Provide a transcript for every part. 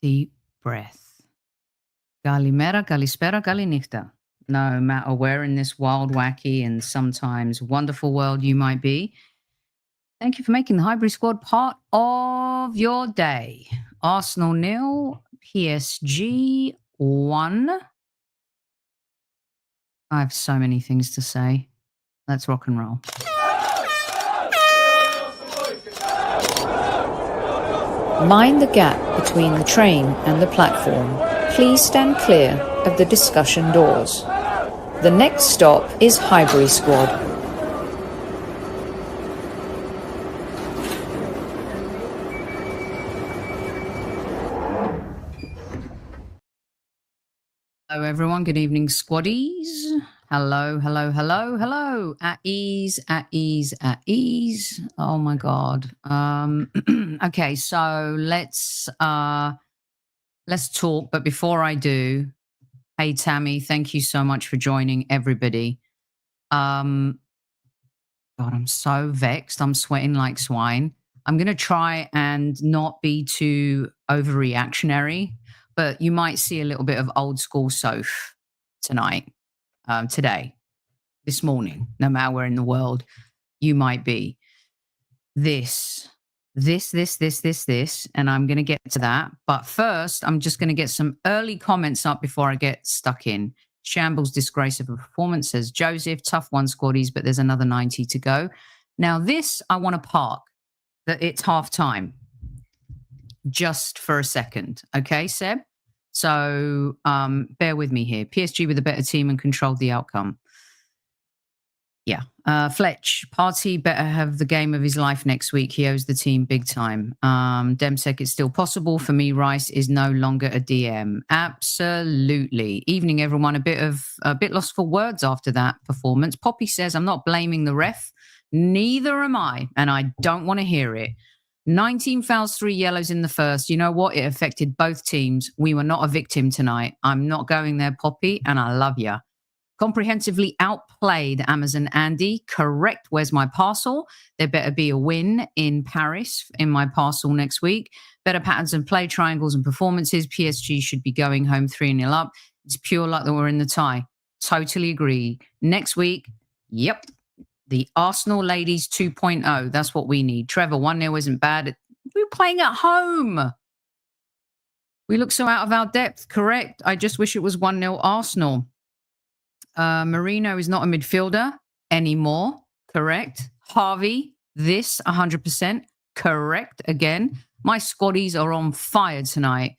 Deep breath. Kalimera, kalispera, kalinichta. No matter where in this wild, wacky, and sometimes wonderful world you might be, thank you for making the Highbury squad part of your day. Arsenal 0, PSG 1. I have so many things to say. Let's rock and roll. Mind the gap between the train and the platform. Please stand clear of the discussion doors. The next stop is Highbury Squad. Hello, everyone. Good evening, squaddies. Hello, hello, hello, hello. At ease, at ease, at ease. Oh my God. Okay, so let's talk. But before I do, hey Tammy, thank you so much for joining, everybody. God, I'm so vexed. I'm sweating like swine. I'm gonna try and not be too overreactionary, but you might see a little bit of old school Soph tonight. Today, this morning, no matter where in the world you might be. This, and I'm going to get to that. But first, I'm just going to get some early comments up before I get stuck in. Shambles disgrace of a performance, says Joseph. Tough one, squaddies, but there's another 90 to go. Now, this, I want to park. That it's half time. Just for a second. Okay, Seb? So bear with me here. PSG with a better team and controlled the outcome. Yeah. Fletch, Partey better have the game of his life next week. He owes the team big time. Demsek, it's still possible. For me, Rice is no longer a DM. Absolutely. Evening, everyone. A bit lost for words after that performance. Poppy says, I'm not blaming the ref. Neither am I. And I don't want to hear it. 19 fouls, 3 yellows in the first. You know what? It affected both teams. We were not a victim tonight. I'm not going there, Poppy, and I love ya. Comprehensively outplayed Amazon Andy. Correct. Where's my parcel? There better be a win in Paris in my parcel next week. Better patterns and play, triangles and performances. PSG should be going home 3-0 up. It's pure luck that we're in the tie. Totally agree. Next week, yep. The Arsenal ladies 2.0. That's what we need. Trevor, 1-0 isn't bad. We're playing at home. We look so out of our depth. Correct. I just wish it was 1-0 Arsenal. Marino is not a midfielder anymore. Correct. Harvey, this 100%. Correct. Again, my squaddies are on fire tonight.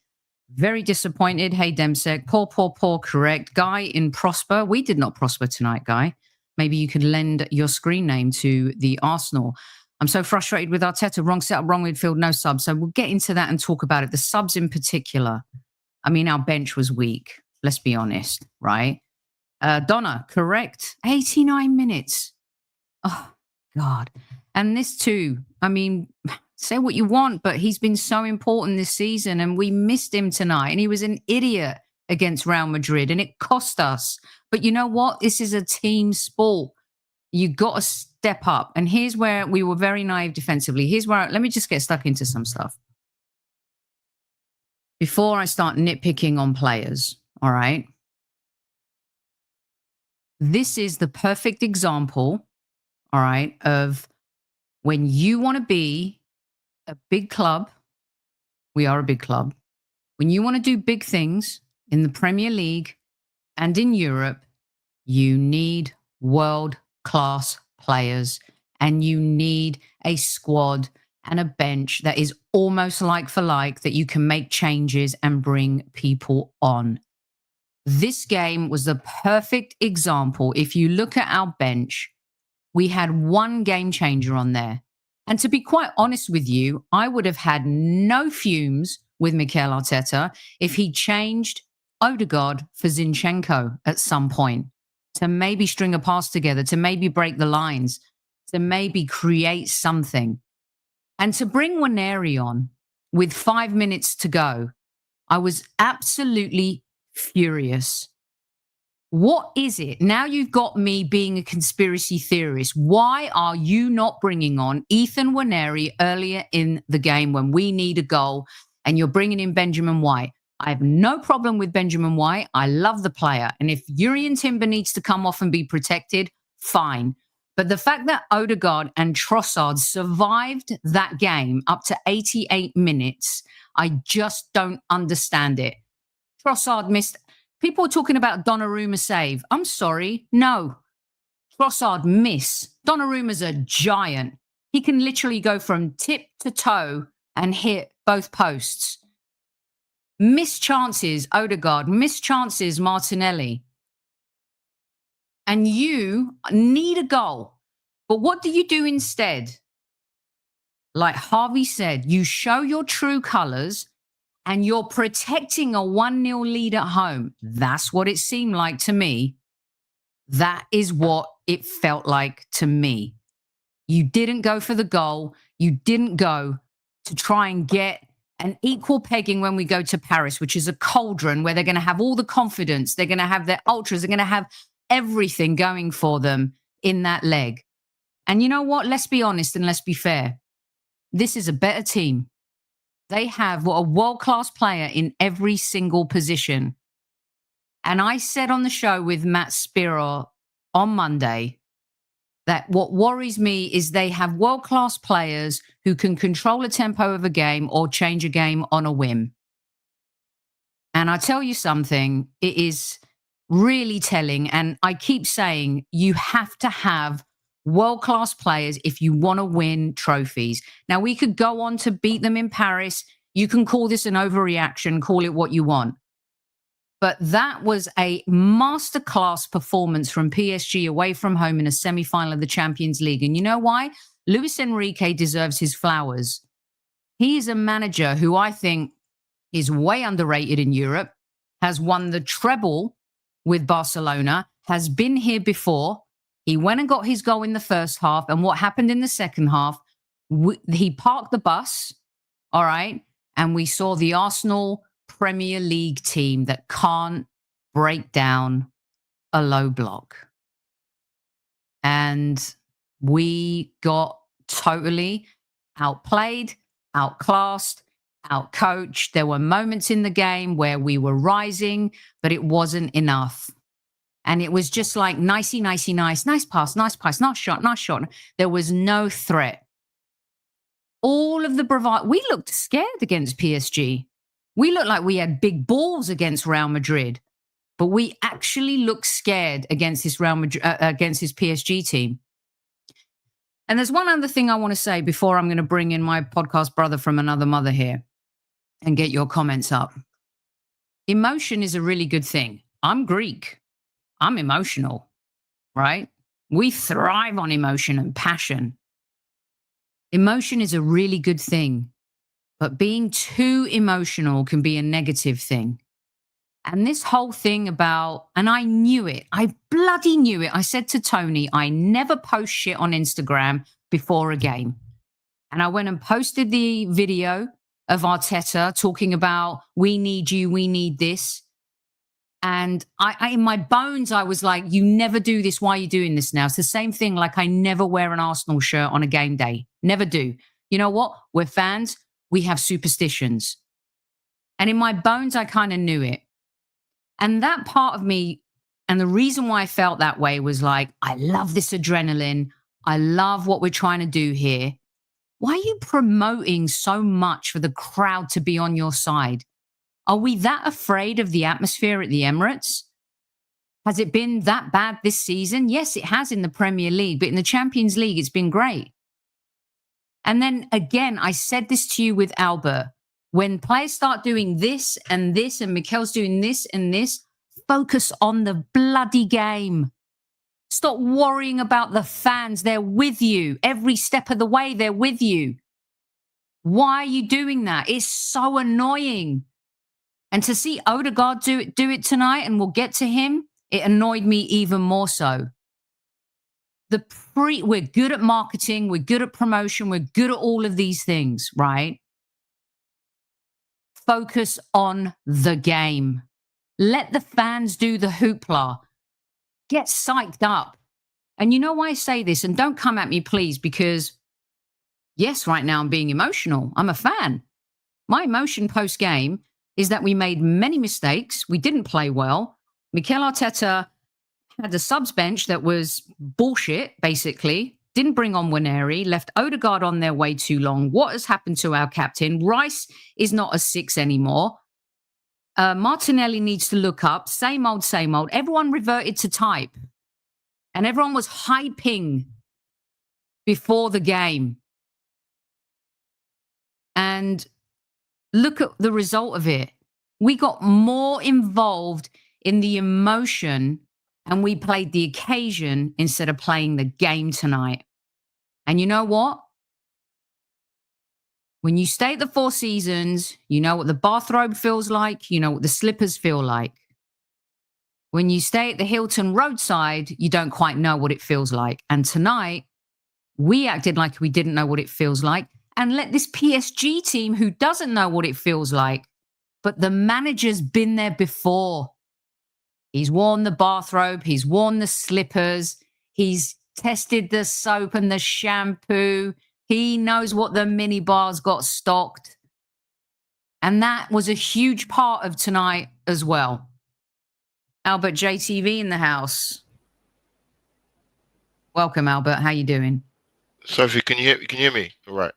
Very disappointed. Hey, Demsek. Poor. Correct. Guy in Prosper. We did not prosper tonight, Guy. Maybe you could lend your screen name to the Arsenal. I'm so frustrated with Arteta. Wrong setup, wrong midfield, no subs. So we'll get into that and talk about it. The subs in particular. I mean, our bench was weak. Let's be honest, right? Donna, correct. 89 minutes. Oh, God. And this too. I mean, say what you want, but he's been so important this season and we missed him tonight. And he was an idiot against Real Madrid and it cost us. But you know what? This is a team sport. You got to step up. And here's where we were very naive defensively. Let me just get stuck into some stuff. Before I start nitpicking on players, all right? This is the perfect example, all right, of when you want to be a big club. We are a big club. When you want to do big things in the Premier League and in Europe, you need world-class players and you need a squad and a bench that is almost like for like, that you can make changes and bring people on. This game was the perfect example. If you look at our bench, we had one game changer on there. And to be quite honest with you, I would have had no fumes with Mikel Arteta if he changed Odegaard for Zinchenko at some point, to maybe string a pass together, to maybe break the lines, to maybe create something. And to bring Waneri on with 5 minutes to go, I was absolutely furious. What is it? Now you've got me being a conspiracy theorist. Why are you not bringing on Ethan Waneri earlier in the game when we need a goal? and you're bringing in Benjamin White. I have no problem with Benjamin White. I love the player. And if Urian Timber needs to come off and be protected, fine. But the fact that Odegaard and Trossard survived that game up to 88 minutes, I just don't understand it. Trossard missed. People are talking about Donnarumma save. I'm sorry. No. Trossard miss. Donnarumma's a giant. He can literally go from tip to toe and hit both posts. Missed chances, Odegaard. Missed chances, Martinelli. And you need a goal. But what do you do instead? Like Harvey said, you show your true colors and you're protecting a 1-0 lead at home. That's what it seemed like to me. That is what it felt like to me. You didn't go for the goal. You didn't go to try and get an equal pegging when we go to Paris, which is a cauldron where they're going to have all the confidence. They're going to have their ultras. They're going to have everything going for them in that leg. And you know what? Let's be honest and let's be fair. This is a better team. They have a world-class player in every single position. And I said on the show with Matt Spiro on Monday that what worries me is they have world-class players who can control a tempo of a game or change a game on a whim. And I tell you something, it is really telling. And I keep saying you have to have world-class players if you want to win trophies. Now, we could go on to beat them in Paris. You can call this an overreaction, call it what you want. But that was a masterclass performance from PSG away from home in a semi-final of the Champions League. And you know why? Luis Enrique deserves his flowers. He is a manager who I think is way underrated in Europe, has won the treble with Barcelona, has been here before. He went and got his goal in the first half. And what happened in the second half, he parked the bus, all right? And we saw the Arsenal Premier League team that can't break down a low block. And we got totally outplayed, outclassed, outcoached. There were moments in the game where we were rising, but it wasn't enough. And it was just like nicey, nice, nice pass, nice shot. There was no threat. All of the bravado. We looked scared against PSG. We looked like we had big balls against Real Madrid, but we actually looked scared against this against this PSG team. And there's one other thing I want to say before I'm going to bring in my podcast brother from another mother here and get your comments up. Emotion is a really good thing. I'm Greek. I'm emotional, right? We thrive on emotion and passion. Emotion is a really good thing, but being too emotional can be a negative thing. And this whole thing about, and I knew it, I bloody knew it. I said to Tony, I never post shit on Instagram before a game. And I went and posted the video of Arteta talking about, we need you, we need this. And I in my bones, I was like, you never do this. Why are you doing this now? It's the same thing. Like I never wear an Arsenal shirt on a game day. Never do. You know what? We're fans. We have superstitions. And in my bones, I kind of knew it. And that part of me, and the reason why I felt that way was like, I love this adrenaline. I love what we're trying to do here. Why are you promoting so much for the crowd to be on your side? Are we that afraid of the atmosphere at the Emirates? Has it been that bad this season? Yes, it has in the Premier League, but in the Champions League, it's been great. And then again, I said this to you with Albert. When players start doing this, and Mikel's doing this and this, focus on the bloody game. Stop worrying about the fans. They're with you. Every step of the way, they're with you. Why are you doing that? It's so annoying. And to see Odegaard do it tonight, and we'll get to him, it annoyed me even more so. We're good at marketing, we're good at promotion, we're good at all of these things, right? Focus on the game. Let the fans do the hoopla. Get psyched up. And you know why I say this? And don't come at me, please, because yes, right now I'm being emotional. I'm a fan. My emotion post-game is that we made many mistakes. We didn't play well. Mikel Arteta had the subs bench that was bullshit, basically. Didn't bring on Waneri, left Odegaard on there way too long. What has happened to our captain? Rice is not a 6 anymore. Martinelli needs to look up. Same old, same old. Everyone reverted to type. And everyone was hyping before the game. And look at the result of it. We got more involved in the emotion and we played the occasion instead of playing the game tonight. And you know what? When you stay at the Four Seasons, you know what the bathrobe feels like. You know what the slippers feel like. When you stay at the Hilton roadside, you don't quite know what it feels like. And tonight, we acted like we didn't know what it feels like and let this PSG team who doesn't know what it feels like, but the manager's been there before. He's worn the bathrobe. He's worn the slippers. He's tested the soap and the shampoo. He knows what the mini bars got stocked. And that was a huge part of tonight as well. Albert JTV in the house. Welcome, Albert. How you doing? Sophie, can you hear me? All right.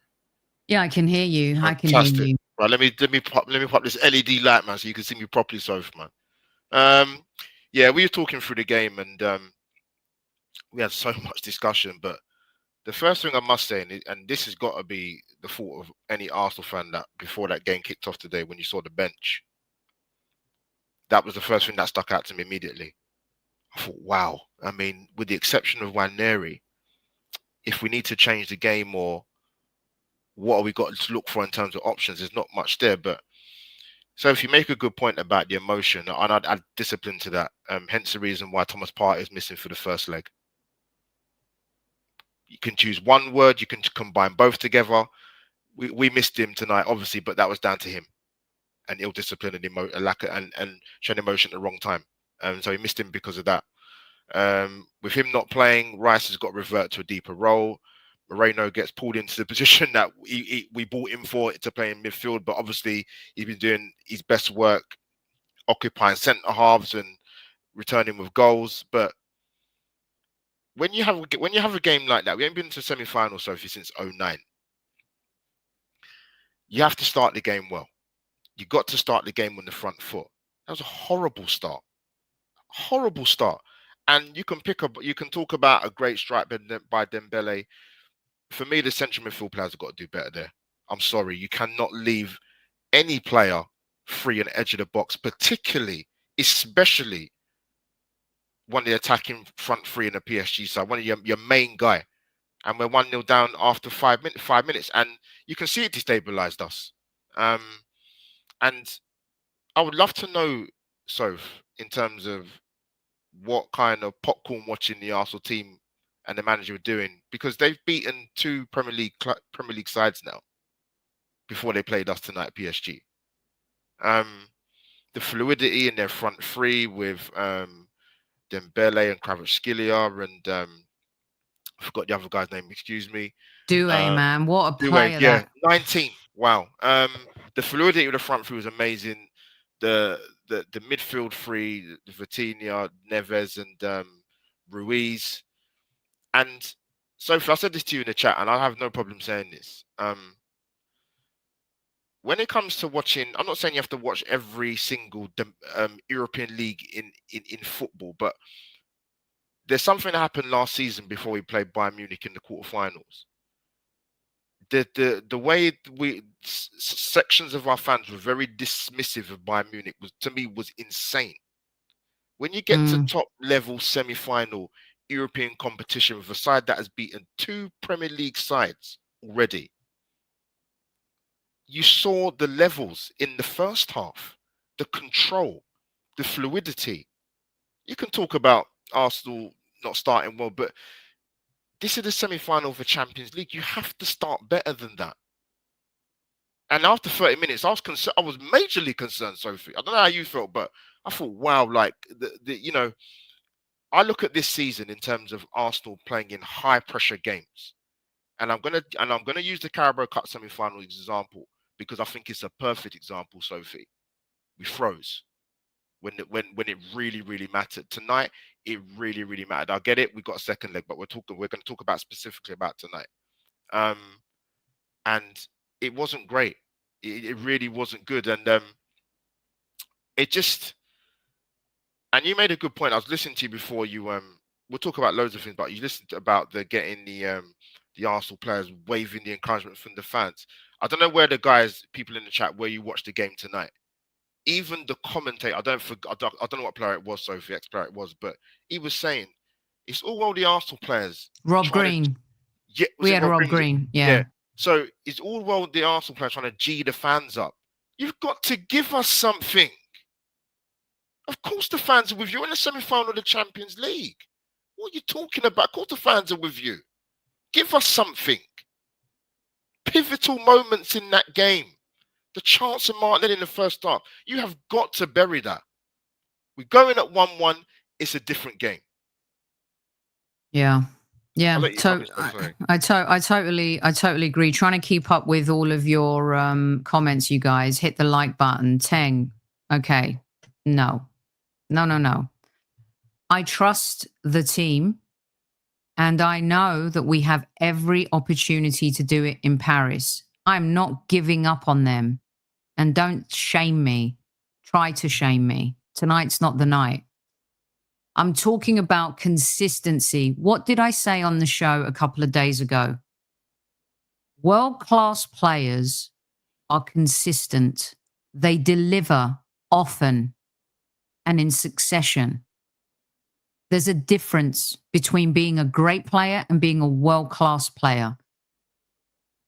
Yeah, I can hear you. Fantastic. I can hear you. Right, let me pop this LED light, man, so you can see me properly, Sophie, man. Yeah, we were talking through the game and we had so much discussion, but the first thing I must say, and this has got to be the fault of any Arsenal fan that before that game kicked off today, when you saw the bench, that was the first thing that stuck out to me immediately. I thought, wow. I mean, with the exception of Waneri, if we need to change the game or what have we got to look for in terms of options, there's not much there. But so if you make a good point about the emotion, and I'd add discipline to that, hence the reason why Thomas Partey is missing for the first leg. You can choose one word, you can combine both together. We missed him tonight, obviously, but that was down to him and ill discipline and lack of, and showing emotion at the wrong time. So he missed him because of that. With him not playing, Rice has got to revert to a deeper role. Moreno gets pulled into the position that we bought him for to play in midfield, but obviously he's been doing his best work occupying centre halves and returning with goals. But when you have a game like that, we ain't been to semi-final, Sophie, since 2009. You have to start the game well. You got to start the game on the front foot. That was a horrible start. Horrible start. And you can talk about a great strike by Dembele. For me, the central midfield players have got to do better there. I'm sorry, you cannot leave any player free on the edge of the box, especially one of the attacking front three in the PSG side, one of your main guy. And we're 1-0 down after 5 minutes. And you can see it destabilized us. And I would love to know, Soph, in terms of what kind of popcorn watching the Arsenal team and the manager were doing, because they've beaten 2 Premier League sides now before they played us tonight, PSG. The fluidity in their front three with Dembele and Kvaratskhelia and I forgot the other guy's name, excuse me. Doué, man, what a player! Yeah, 19. Wow. The fluidity of the front three was amazing. The midfield three, the Vitinha, Neves, and Ruiz. And Sophie, I said this to you in the chat, and I have no problem saying this. When it comes to watching, I'm not saying you have to watch every single European league in football, but there's something that happened last season before we played Bayern Munich in the quarterfinals. The way sections of our fans were very dismissive of Bayern Munich was insane. When you get to top level semi-final European competition with a side that has beaten 2 Premier League sides already, you saw the levels in the first half, the control, the fluidity. You can talk about Arsenal not starting well, but this is the semi-final for Champions League. You have to start better than that. And after 30 minutes, I was majorly concerned, Sophie. I don't know how you felt, but I thought, wow, like I look at this season in terms of Arsenal playing in high pressure games. And I'm gonna use the Carabao Cup semi-final example. because I think it's a perfect example, Sophie. We froze when it really, really mattered. Tonight, it really, really mattered. I get it. We got a second leg, but we're going to talk about specifically about tonight. And it wasn't great. It really wasn't good. And it just, and you made a good point. I was listening to you before you, we'll talk about loads of things, but you listened about getting the Arsenal players waving the encouragement from the fans. I don't know where the guys, people in the chat, where you watched the game tonight. Even the commentator, I don't know what player it was, Sophie, ex-player it was, but he was saying, it's all well the Arsenal players. Rob Green. We had Rob Green. Yeah. So it's all well the Arsenal players trying to G the fans up. You've got to give us something. Of course the fans are with you in the semi-final of the Champions League. What are you talking about? Of course the fans are with you. Give us something. Pivotal moments in that game. The chance of Martinelli in the first half. You have got to bury that. We're going at 1-1. It's a different game. Yeah. Yeah. So I totally agree. Trying to keep up with all of your comments, you guys. Hit the like button. Teng. Okay. No. I trust the team, and I know that we have every opportunity to do it in Paris. I'm not giving up on them. And don't shame me. Try to shame me. Tonight's not the night. I'm talking about consistency. What did I say on the show a couple of days ago? World-class players are consistent. They deliver often and in succession. There's a difference between being a great player and being a world-class player.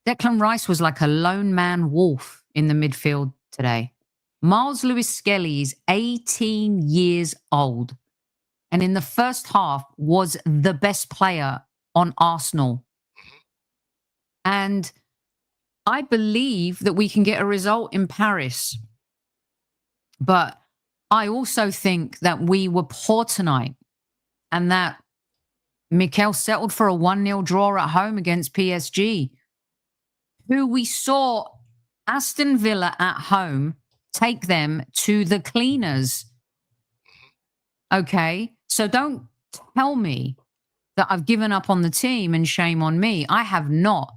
Declan Rice was like a lone man wolf in the midfield today. Miles Lewis-Skelly is 18 years old, and in the first half was the best player on Arsenal. And I believe that we can get a result in Paris. But I also think that we were poor tonight, and that Mikel settled for a 1-0 draw at home against PSG, who we saw Aston Villa at home take them to the cleaners. Okay, so don't tell me that I've given up on the team and shame on me. I have not.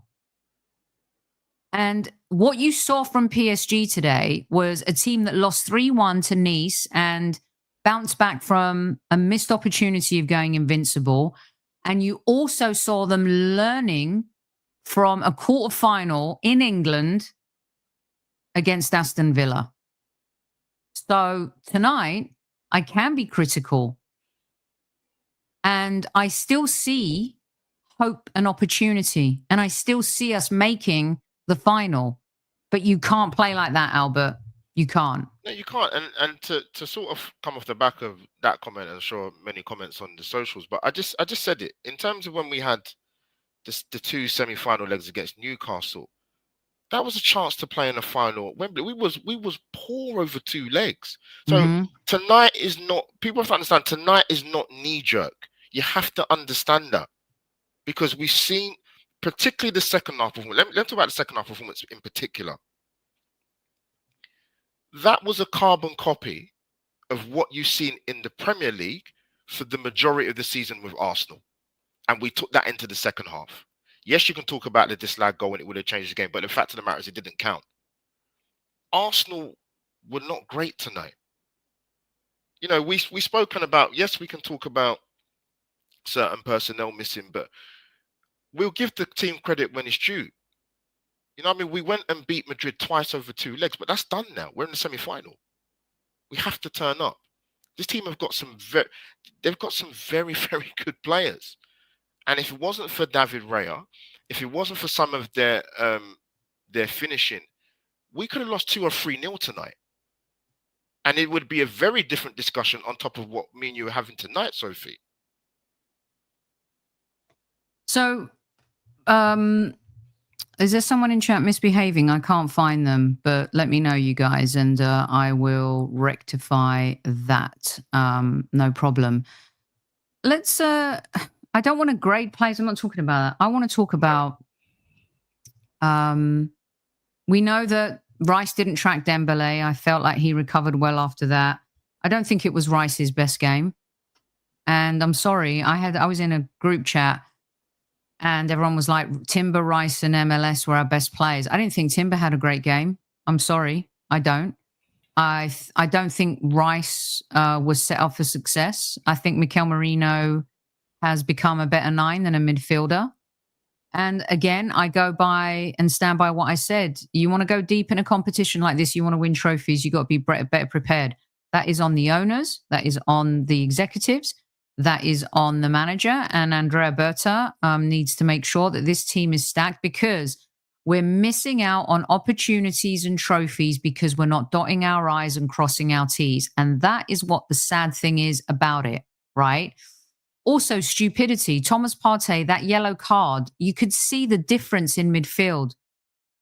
And what you saw from PSG today was a team that lost 3-1 to Nice and bounced back from a missed opportunity of going invincible. And you also saw them learning from a quarterfinal in England against Aston Villa. So tonight, I can be critical. And I still see hope and opportunity. And I still see us making the final. But you can't play like that, Albert. You can't. No, you can't. And to sort of come off the back of that comment, and I'm sure many comments on the socials, but I just said it. In terms of when we had the two semi-final legs against Newcastle, that was a chance to play in a final at Wembley. We was poor over two legs. So tonight is not, people have to understand, tonight is not knee-jerk. You have to understand that. Because we've seen, particularly the second half performance, let me talk about the second half performance in particular. That was a carbon copy of what you've seen in the Premier League for the majority of the season with Arsenal. And we took that into the second half. Yes, you can talk about the disallowed goal and it would have changed the game, but the fact of the matter is it didn't count. Arsenal were not great tonight. You know, we've spoken about, yes, we can talk about certain personnel missing, but we'll give the team credit when it's due. You know what I mean? We went and beat Madrid twice over two legs, but that's done now. We're in the semi-final. We have to turn up. This team have got some very, very good players. And if it wasn't for David Raya, if it wasn't for some of their finishing, we could have lost 2 or 3-0 tonight. And it would be a very different discussion on top of what me and you are having tonight, Sophie. So, is there someone in chat misbehaving? I can't find them, but let me know, you guys, and I will rectify that. No problem. Let's... I don't want to grade players. I'm not talking about that. I want to talk about We know that Rice didn't track Dembele. I felt like he recovered well after that. I don't think it was Rice's best game. And I'm sorry, I was in a group chat and everyone was like, Timber, Rice, and MLS were our best players. I didn't think Timber had a great game. I'm sorry, I don't. I don't think Rice was set up for success. I think Mikel Merino has become a better 9 than a midfielder. And again, I go by and stand by what I said. You want to go deep in a competition like this, you want to win trophies, you got to be better prepared. That is on the owners. That is on the executives. That is on the manager. And Andrea Berta needs to make sure that this team is stacked, because we're missing out on opportunities and trophies because we're not dotting our I's and crossing our T's. And that is what the sad thing is about it, right? Also, stupidity. Thomas Partey, that yellow card, you could see the difference in midfield,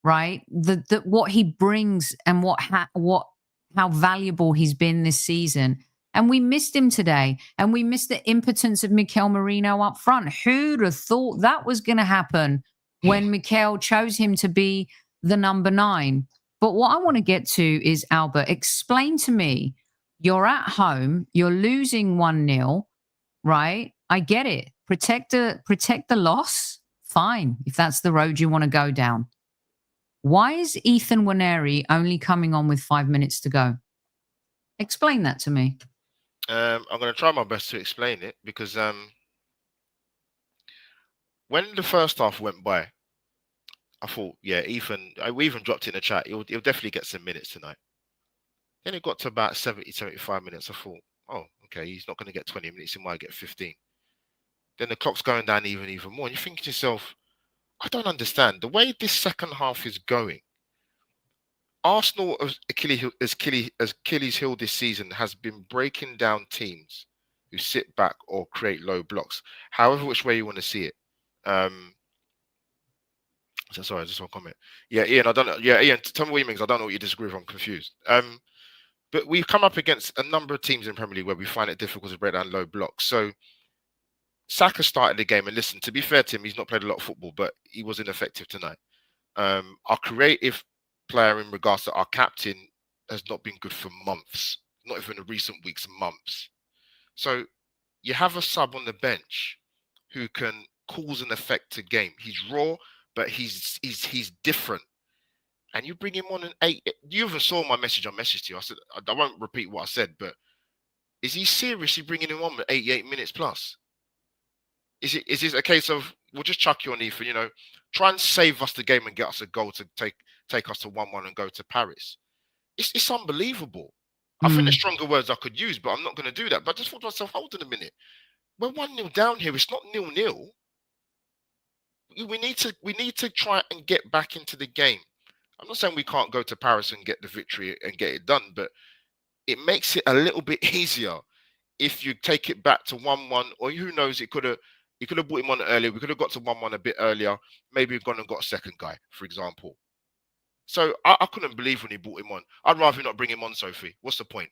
right? What he brings and how valuable he's been this season. And we missed him today. And we missed the impotence of Mikel Merino up front. Who'd have thought that was going to happen when Mikel chose him to be the number 9? But what I want to get to is, Albert, explain to me, you're at home, you're losing 1-0, right? I get it. Protect the loss. Fine, if that's the road you want to go down. Why is Ethan Nwaneri only coming on with 5 minutes to go? Explain that to me. I'm going to try my best to explain it, because when the first half went by, I thought, yeah, Ethan, we even dropped it in the chat, he'll definitely get some minutes tonight. Then it got to about 70, 75 minutes. I thought, oh, okay, he's not going to get 20 minutes, he might get 15. Then the clock's going down even more. And you're thinking to yourself, I don't understand. The way this second half is going, Arsenal, as Achilles heel this season, has been breaking down teams who sit back or create low blocks, however which way you want to see it. So sorry, just one comment. Yeah, Ian, I don't know. Yeah, Ian, tell me what you mean, 'cause I don't know what you disagree with. I'm confused. But we've come up against a number of teams in Premier League where we find it difficult to break down low blocks. So Saka started the game, and listen, to be fair to him, he's not played a lot of football, but he was ineffective tonight. Our creative player, in regards to our captain, has not been good for months, not even in recent weeks, months. So you have a sub on the bench who can cause an effect to game. He's raw, but he's different. And you bring him on an 8. You even saw my message I messaged to you. I said, I won't repeat what I said, but is he seriously bringing him on at 88 minutes plus? Is it a case of, we'll just chuck you on Ethan, try and save us the game and get us a goal to take us to 1-1 and go to Paris? It's unbelievable. I think there's stronger words I could use, but I'm not going to do that. But I just thought to myself, hold on a minute. We're 1-0 down here. It's not 0-0. We need to try and get back into the game. I'm not saying we can't go to Paris and get the victory and get it done, but it makes it a little bit easier if you take it back to 1-1, or who knows, he could have brought him on earlier. We could have got to 1-1 a bit earlier. Maybe we've gone and got a second guy, for example. So I couldn't believe when he brought him on. I'd rather not bring him on, Sophie. What's the point?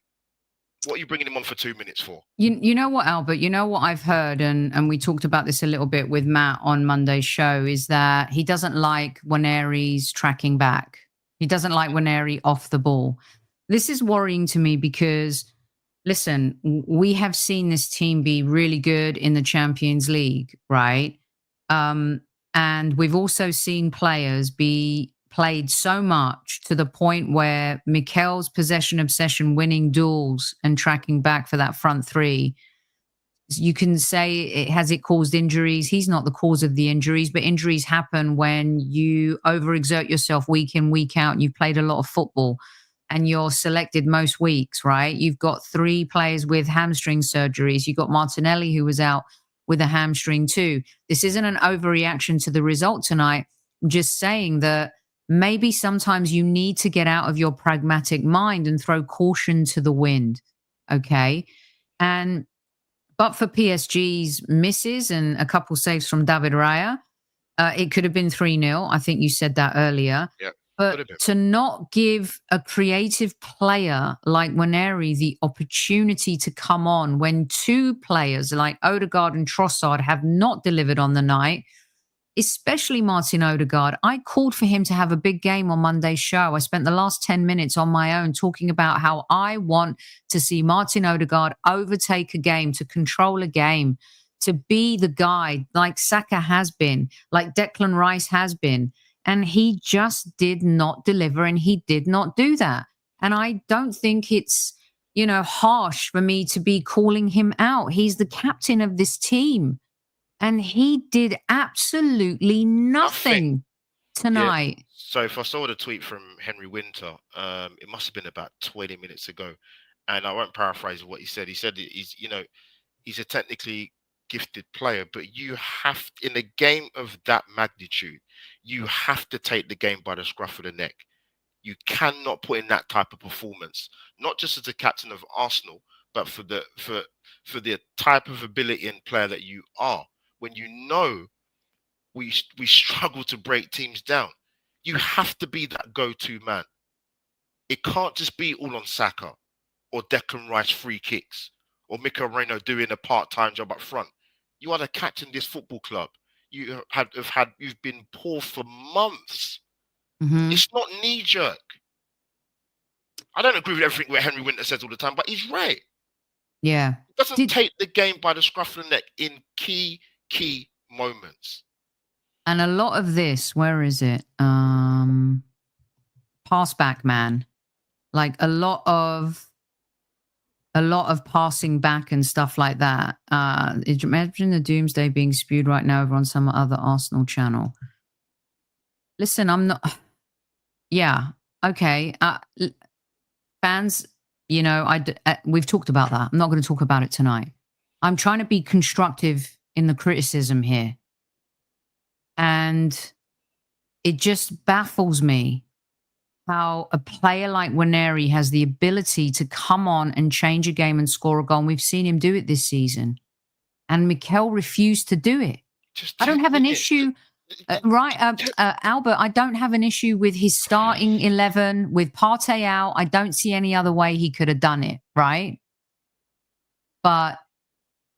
What are you bringing him on for 2 minutes for? You know what, Albert? You know what I've heard, and we talked about this a little bit with Matt on Monday's show, is that he doesn't like Nwaneri's tracking back. He doesn't like Nwaneri off the ball. This is worrying to me because, listen, we have seen this team be really good in the Champions League, right? And we've also seen players be played so much to the point where Mikel's possession obsession, winning duels and tracking back for that front three, you can say, has it caused injuries? He's not the cause of the injuries, but injuries happen when you overexert yourself week in, week out, and you've played a lot of football and you're selected most weeks, right? You've got 3 players with hamstring surgeries. You've got Martinelli, who was out with a hamstring too. This isn't an overreaction to the result tonight. I'm just saying that maybe sometimes you need to get out of your pragmatic mind and throw caution to the wind, okay? But for PSG's misses and a couple saves from David Raya, it could have been 3-0. I think you said that earlier. Yeah, but to not give a creative player like Nwaneri the opportunity to come on when 2 players like Odegaard and Trossard have not delivered on the night especially Martin Odegaard. I called for him to have a big game on Monday's show. I spent the last 10 minutes on my own talking about how I want to see Martin Odegaard overtake a game, to control a game, to be the guy like Saka has been, like Declan Rice has been. And he just did not deliver, and he did not do that. And I don't think it's, harsh for me to be calling him out. He's the captain of this team. And he did absolutely nothing tonight. Yeah. So if I saw the tweet from Henry Winter, it must have been about 20 minutes ago. And I won't paraphrase what he said. He said he's a technically gifted player, but you have, in a game of that magnitude, you have to take the game by the scruff of the neck. You cannot put in that type of performance, not just as the captain of Arsenal, but for the type of ability and player that you are. When we struggle to break teams down, you have to be that go-to man. It can't just be all on Saka or Declan Rice free kicks or Mikel Moreno doing a part-time job up front. You are the captain of this football club. You've been poor for months. Mm-hmm. It's not knee-jerk. I don't agree with everything that Henry Winter says all the time, but he's right. Yeah. He doesn't take the game by the scruff of the neck in key moments. And a lot of this, where is it? Pass back, man. Like a lot of passing back and stuff like that. Imagine the doomsday being spewed right now over on some other Arsenal channel. Listen, I'm not. Yeah. Okay. Fans, we've talked about that. I'm not going to talk about it tonight. I'm trying to be constructive in the criticism here. And it just baffles me how a player like Waneri has the ability to come on and change a game and score a goal. And we've seen him do it this season. And Mikel refused to do it. I don't have an issue. Albert, I don't have an issue with his starting 11, with Partey out. I don't see any other way he could have done it, right? But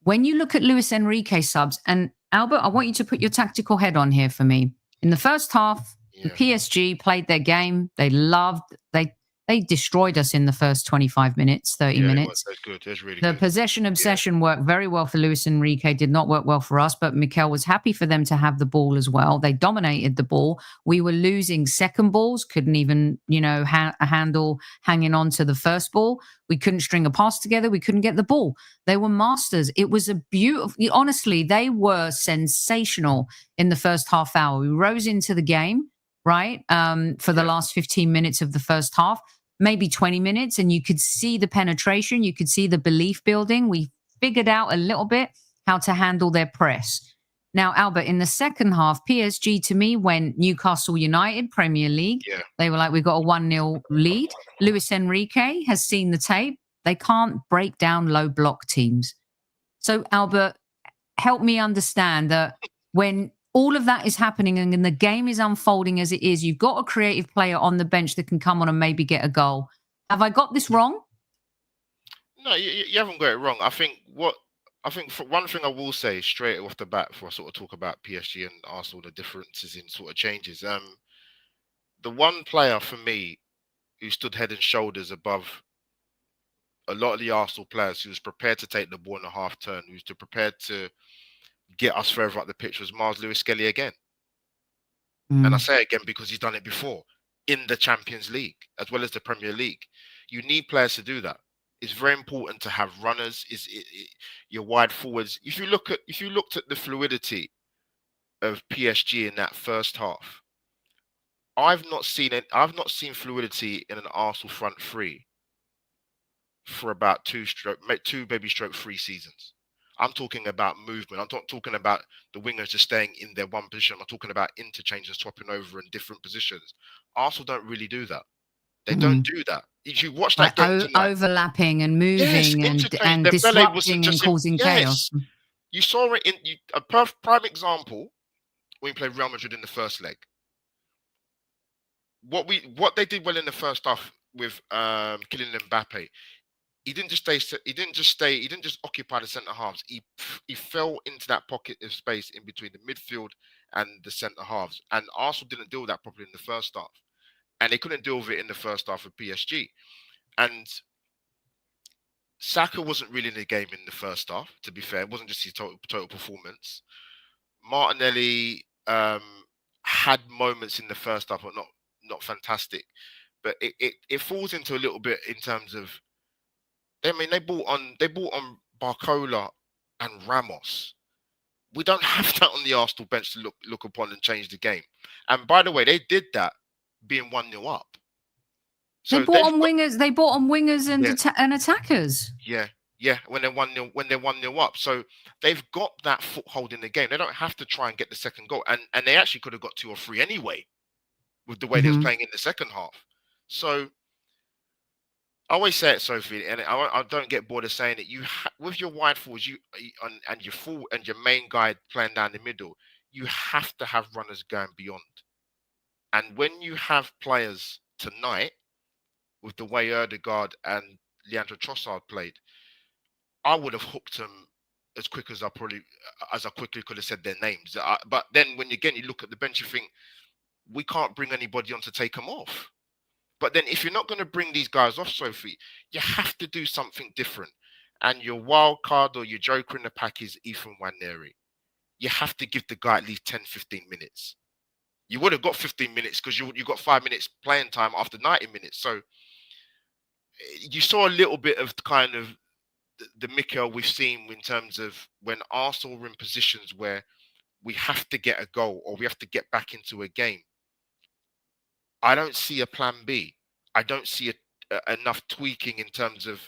when you look at Luis Enrique subs, and Albert, I want you to put your tactical head on here for me. In the first half, the PSG played their game. They destroyed us in the first 25 minutes, 30 minutes. That's good. That's really The good. possession obsession worked very well for Luis Enrique, did not work well for us, but Mikel was happy for them to have the ball as well. They dominated the ball. We were losing second balls, couldn't even, handle hanging on to the first ball. We couldn't string a pass together. We couldn't get the ball. They were masters. It was a beautiful, honestly, they were sensational in the first half hour. We rose into the game, right? For the last 15 minutes of the first half. Maybe 20 minutes, and you could see the penetration. You could see the belief building. We figured out a little bit how to handle their press. Now, Albert, in the second half, PSG to me went Newcastle United, Premier League. Yeah. They were like, we got a 1-0 lead. Luis Enrique has seen the tape. They can't break down low block teams. So, Albert, help me understand that when all of that is happening and the game is unfolding as it is, you've got a creative player on the bench that can come on and maybe get a goal. Have I got this wrong? No, you haven't got it wrong. I think for one thing I will say straight off the bat before I sort of talk about PSG and Arsenal, the differences in sort of changes. The one player for me who stood head and shoulders above a lot of the Arsenal players, who was prepared to take the ball in a half turn, who's prepared to get us further up the pitch, was Miles Lewis-Skelly again. And I say it again because he's done it before in the Champions League as well as the Premier League. You need players to do that. It's very important to have runners. Your wide forwards. If you looked at the fluidity of PSG in that first half, I've not seen fluidity in an Arsenal front three for about 2 maybe 3 seasons. I'm talking about movement. I'm not talking about the wingers just staying in their one position. I'm talking about interchange and swapping over in different positions. Arsenal don't really do that. They don't do that. If you watch that game tonight, overlapping and moving and disrupting and causing chaos. You saw it in a prime example when we played Real Madrid in the first leg. What they did well in the first half with Kylian Mbappe. He didn't just occupy the centre halves. He fell into that pocket of space in between the midfield and the centre halves. And Arsenal didn't deal with that properly in the first half. And they couldn't deal with it in the first half of PSG. And Saka wasn't really in the game in the first half, to be fair. It wasn't just his total performance. Martinelli had moments in the first half, but not fantastic. But it falls into a little bit in terms of, I mean, they bought on Barcola and Ramos. We don't have that on the Arsenal bench to look upon and change the game. And by the way, they did that being 1-0 up. So they bought on wingers. They bought on wingers and and attackers. Yeah. When they're 1-0 up, so they've got that foothold in the game. They don't have to try and get the second goal, and they actually could have got 2 or 3 anyway, with the way they was playing in the second half. So I always say it, Sophie, and I don't get bored of saying it. With your wide forwards, and your main guy playing down the middle, you have to have runners going beyond. And when you have players tonight, with the way Ødegaard and Leandro Trossard played, I would have hooked them as quickly could have said their names. But then when you look at the bench, you think we can't bring anybody on to take them off. But then if you're not going to bring these guys off, Sophie, you have to do something different. And your wild card or your joker in the pack is Ethan Nwaneri. You have to give the guy at least 10, 15 minutes. You would have got 15 minutes because you got 5 minutes playing time after 90 minutes. So you saw a little bit of kind of the Mikel we've seen in terms of when Arsenal were in positions where we have to get a goal or we have to get back into a game. I don't see a plan B. I don't see enough tweaking in terms of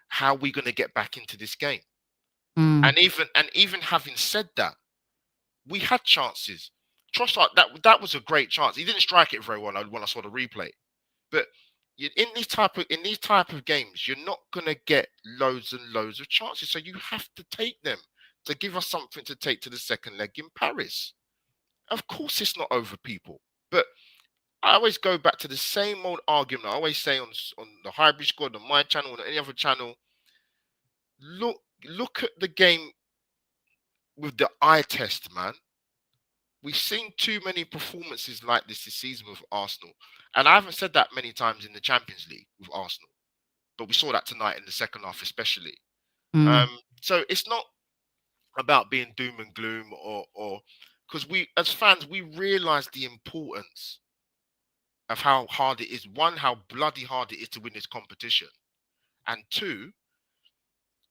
how we're going to get back into this game. And even having said that, we had chances. Trossard, that was a great chance. He didn't strike it very well when I saw the replay. But in these type of games, you're not going to get loads and loads of chances. So you have to take them to give us something to take to the second leg in Paris. Of course, it's not over, people. But I always go back to the same old argument I always say on the Highbury Squad, on my channel, on any other channel. Look at the game with the eye test, man. We've seen too many performances like this season with Arsenal. And I haven't said that many times in the Champions League with Arsenal. But we saw that tonight in the second half especially. So it's not about being doom and gloom or because we, as fans, we realise the importance of how hard it is. One, how bloody hard it is to win this competition. And two,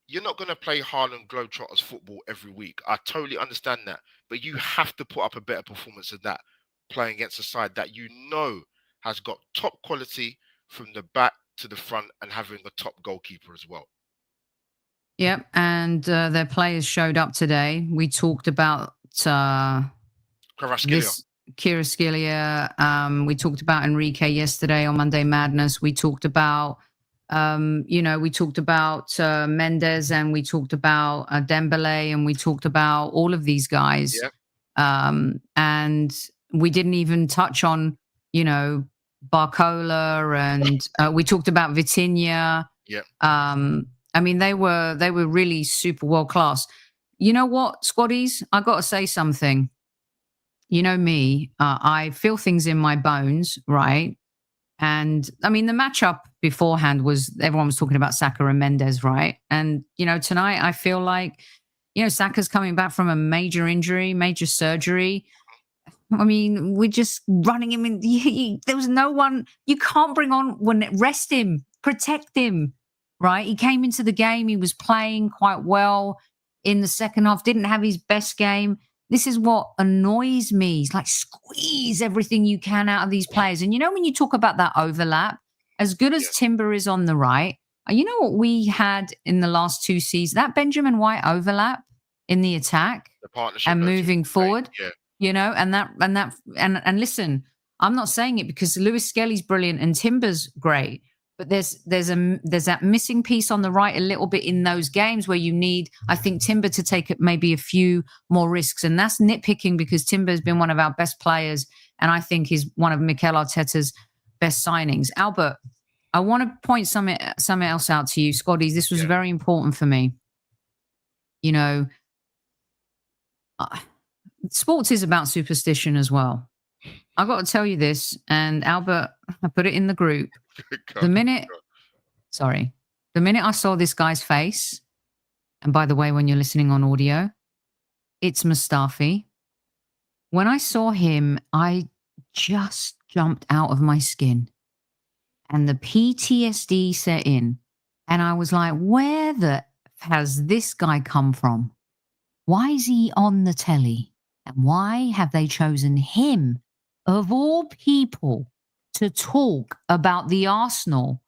you're not going to play Harlem Globetrotters football every week. I totally understand that. But you have to put up a better performance than that, playing against a side that you know has got top quality from the back to the front and having a top goalkeeper as well. Yep, and their players showed up today. We talked about Kvaratskhelia. We talked about Enrique yesterday on Monday Madness. We talked about Mendes, and we talked about Dembele, and we talked about all of these guys. Yep. And we didn't even touch on, Barcola, and we talked about Vitinha. Yeah. I mean, they were really super world class. You know what, squaddies? I got to say something. You know me, I feel things in my bones, right? And I mean, the matchup beforehand was everyone was talking about Saka and Mendes, right? And, tonight I feel like, Saka's coming back from a major injury, major surgery. I mean, we're just running him in. There was no one, you can't bring on, rest him, protect him, right? He came into the game, he was playing quite well in the second half, didn't have his best game. This is what annoys me. It's like squeeze everything you can out of these players. And when you talk about that overlap, as good as Timber is on the right, you know what we had in the last 2 seasons? That Benjamin White overlap in the attack, the partnership and moving forward, and listen, I'm not saying it because Lewis Skelly's brilliant and Timber's great. But there's that missing piece on the right a little bit in those games where you need, I think, Timber to take maybe a few more risks. And that's nitpicking because Timber has been one of our best players and I think he's one of Mikel Arteta's best signings. Albert, I want to point something else out to you, Scotty. This was very sports is about superstition as well. I've got to tell you this, and Albert, I put it in the group. The minute I saw this guy's face, and by the way, when you're listening on audio, it's Mustafi. When I saw him, I just jumped out of my skin and the PTSD set in. And I was like, where has this guy come from? Why is he on the telly? And why have they chosen him, of all people, to talk about the Arsenal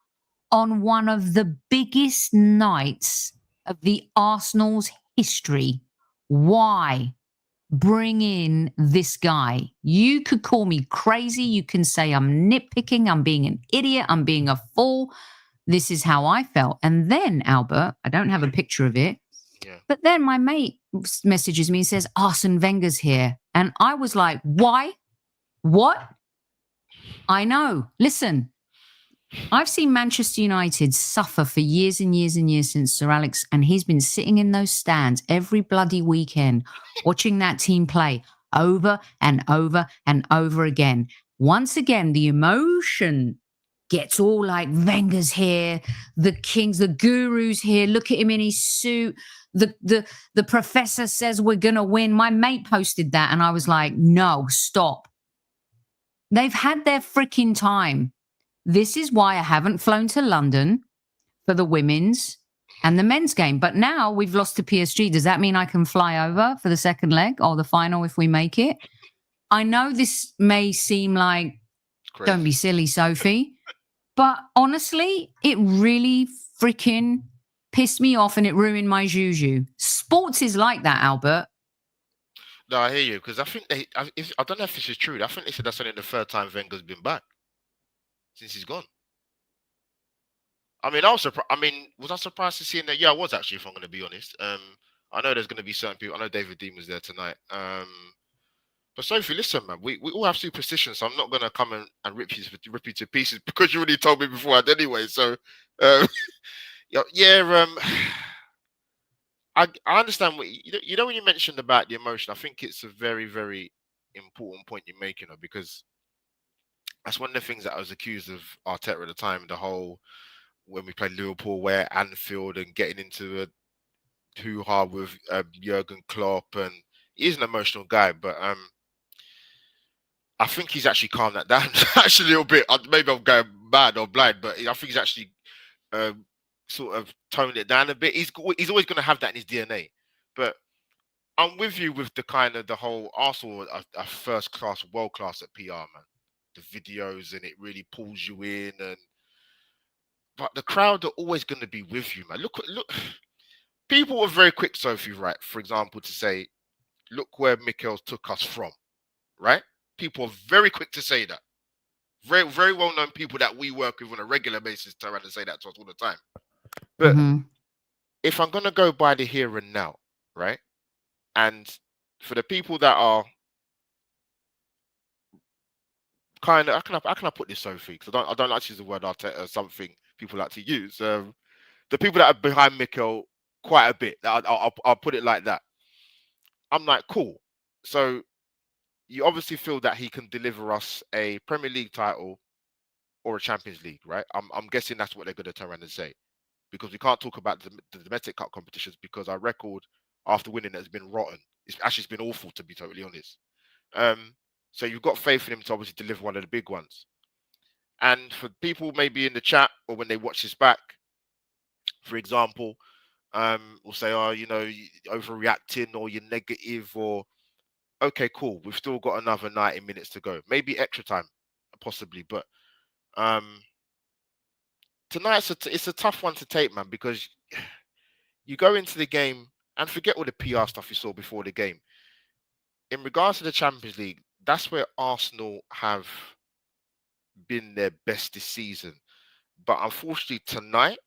on one of the biggest nights of the Arsenal's history? Why bring in this guy? You could call me crazy. You can say I'm nitpicking. I'm being an idiot. I'm being a fool. This is how I felt. And then, Albert, I don't have a picture of it, but then my mate messages me and says, Arsene Wenger's here. And I was like, why? What? I know. Listen, I've seen Manchester United suffer for years and years and years since Sir Alex, and he's been sitting in those stands every bloody weekend watching that team play over and over and over again. Once again, the emotion gets all like, Wenger's here, the kings, the guru's here, look at him in his suit, the professor says we're going to win. My mate posted that and I was like, no, stop. They've had their freaking time. This is why I haven't flown to London for the women's and the men's game. But now we've lost to PSG. Does that mean I can fly over for the second leg or the final if we make it? I know this may seem like, crazy. Don't be silly, Sophie. But honestly, it really freaking pissed me off and it ruined my juju. Sports is like that, Albert. No, I hear you, because I think I don't know if this is true. I think they said that's only the third time Wenger's been back since he's gone. I mean, was I surprised to see that? Yeah, I was actually, if I'm going to be honest. I know there's going to be certain people. I know David Dean was there tonight. But Sophie, listen, man, we all have superstitions, so I'm not going to come and rip you to pieces because you already told me beforehand anyway. So, I understand what you know when you mentioned about the emotion. I think it's a very, very important point you're making, because that's one of the things that I was accused of Arteta at the time. The whole when we played Liverpool, where Anfield, and getting into a hoo-ha with Jurgen Klopp, and he's an emotional guy, but I think he's actually calmed that down actually a little bit. Maybe I'm going mad or blind, but I think he's actually sort of toned it down a bit. He's always going to have that in his DNA. But I'm with you with the whole Arsenal are first class, world class at PR, man. The videos, and it really pulls you in, but the crowd are always going to be with you, man. Look. People were very quick, Sophie, right? For example, to say, look where Mikel took us from, right? People are very quick to say that. Very, very well-known people that we work with on a regular basis turn around and say that to us all the time. But if I'm going to go by the here and now, right? And for the people that are kind of, how can I put this, Sophie? Because I don't like to use the word Arteta, something people like to use. The people that are behind Mikel quite a bit, I'll put it like that. I'm like, cool. So you obviously feel that he can deliver us a Premier League title or a Champions League, right? I'm guessing that's what they're going to turn around and say, because we can't talk about the domestic cup competitions because our record after winning has been rotten. It's been awful, to be totally honest. So you've got faith in him to obviously deliver one of the big ones. And for people maybe in the chat or when they watch this back, for example, will say, oh, you're overreacting or you're negative, or okay, cool. We've still got another 90 minutes to go. Maybe extra time, possibly. But tonight, it's a tough one to take, man, because you go into the game and forget all the PR stuff you saw before the game. In regards to the Champions League, that's where Arsenal have been their best this season. But unfortunately, tonight,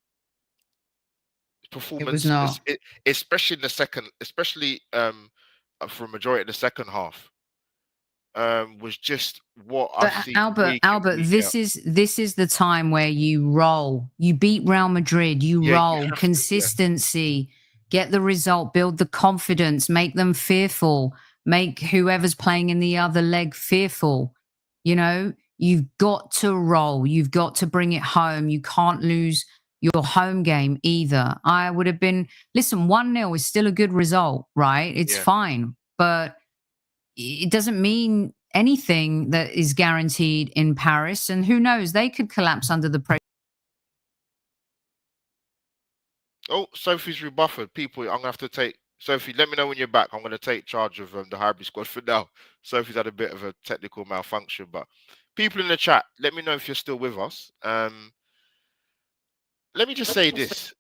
performance, especially in the second, for a majority of the second half, was just what I've seen. Albert, this is the time where you roll. You beat Real Madrid. You roll. Consistency. Get the result. Build the confidence. Make them fearful. make whoever's playing in the other leg fearful. You know, you've got to roll. You've got to bring it home. You can't lose your home game either. I would have been, listen, 1-0 is still a good result, right? It's fine. But it doesn't mean anything that is guaranteed in Paris. And who knows, they could collapse under the pressure. Oh, Sophie's rebuffed. People, I'm going to have to take... Sophie, let me know when you're back. I'm going to take charge of the Highbury squad for now. Sophie's had a bit of a technical malfunction. But people in the chat, let me know if you're still with us. Let me just say this,